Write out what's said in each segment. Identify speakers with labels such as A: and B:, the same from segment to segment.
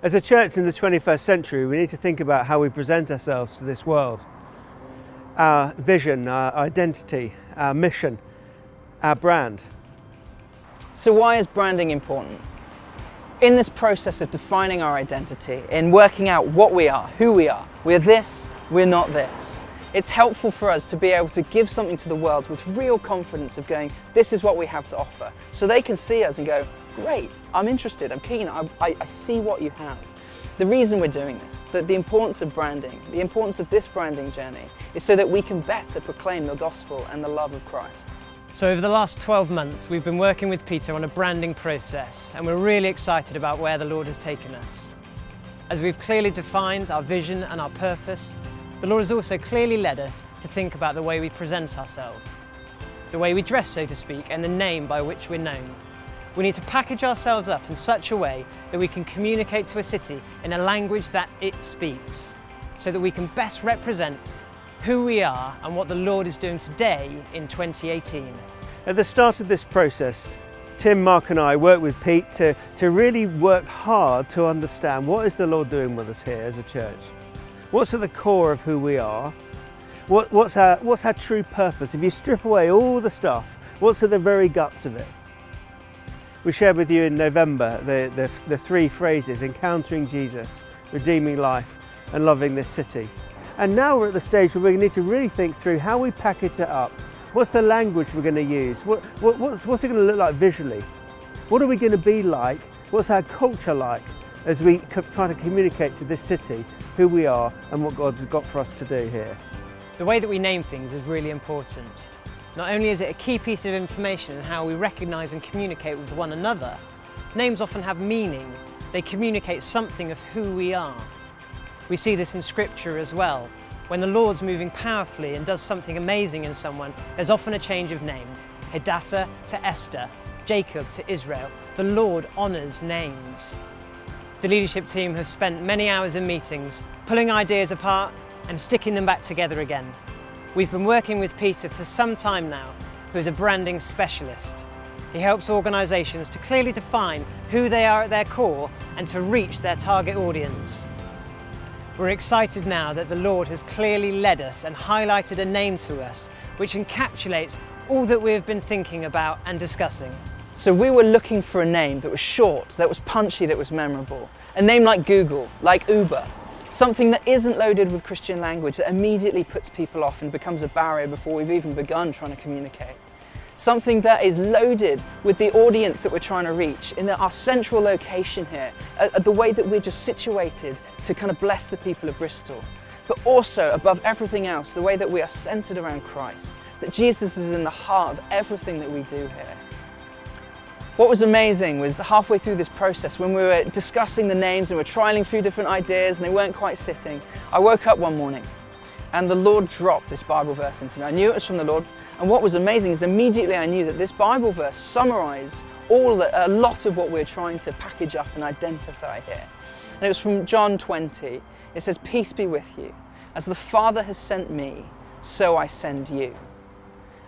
A: As a church in the 21st century, we need to think about how we present ourselves to this world. Our vision, our identity, our mission, our brand.
B: So why is branding important? In this process of defining our identity, in working out what we are, who we are, we're this, we're not this. It's helpful for us to be able to give something to the world with real confidence of going, this is what we have to offer. So they can see us and go, great, I'm interested, I'm keen, I see what you have. The reason we're doing this, the importance of branding, the importance of this branding journey is so that we can better proclaim the gospel and the love of Christ.
C: So over the last 12 months, we've been working with Peter on a branding process, and we're really excited about where the Lord has taken us. As we've clearly defined our vision and our purpose, the Lord has also clearly led us to think about the way we present ourselves, the way we dress, so to speak, and the name by which we're known. We need to package ourselves up in such a way that we can communicate to a city in a language that it speaks, so that we can best represent who we are and what the Lord is doing today in 2018.
A: At the start of this process, Tim, Mark and I worked with Pete to really work hard to understand what is the Lord doing with us here as a church. What's at the core of who we are? What's our true purpose? If you strip away all the stuff, what's at the very guts of it? We shared with you in November the three phrases: encountering Jesus, redeeming life and loving this city. And now we're at the stage where we need to really think through how we package it up. What's the language we're going to use? What's it going to look like visually? What are we going to be like? What's our culture like as we try to communicate to this city who we are and what God's got for us to do here?
C: The way that we name things is really important. Not only is it a key piece of information in how we recognise and communicate with one another, names often have meaning. They communicate something of who we are. We see this in Scripture as well. When the Lord's moving powerfully and does something amazing in someone, there's often a change of name. Hadassah to Esther, Jacob to Israel. The Lord honours names. The leadership team have spent many hours in meetings, pulling ideas apart and sticking them back together again. We've been working with Peter for some time now, who is a branding specialist. He helps organisations to clearly define who they are at their core and to reach their target audience. We're excited now that the Lord has clearly led us and highlighted a name to us which encapsulates all that we've been thinking about and discussing.
B: So we were looking for a name that was short, that was punchy, that was memorable. A name like Google, like Uber. Something that isn't loaded with Christian language that immediately puts people off and becomes a barrier before we've even begun trying to communicate. Something that is loaded with the audience that we're trying to reach in our central location here, the way that we're just situated to kind of bless the people of Bristol. But also, above everything else, the way that we are centered around Christ, that Jesus is in the heart of everything that we do here. What was amazing was halfway through this process, when we were discussing the names and we're trialing through different ideas and they weren't quite sitting, I woke up one morning and the Lord dropped this Bible verse into me. I knew it was from the Lord, and what was amazing is immediately I knew that this Bible verse summarized a lot of what we're trying to package up and identify here. And it was from John 20. It says, "Peace be with you. As the Father has sent me, so I send you."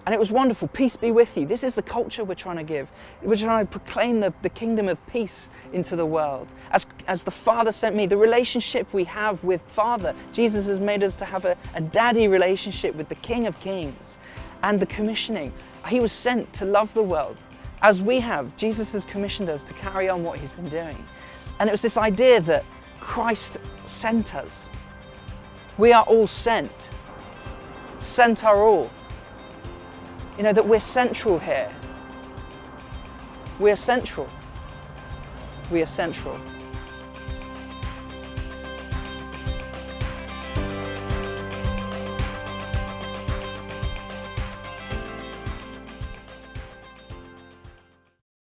B: And it was wonderful. Peace be with you. This is the culture we're trying to give. We're trying to proclaim the kingdom of peace into the world. As the Father sent me, the relationship we have with Father. Jesus has made us to have a daddy relationship with the King of Kings. And the commissioning. He was sent to love the world. As we have, Jesus has commissioned us to carry on what he's been doing. And it was this idea that Christ sent us. We are all sent. Sent are all. You know, that we're central here. We are central. We are central.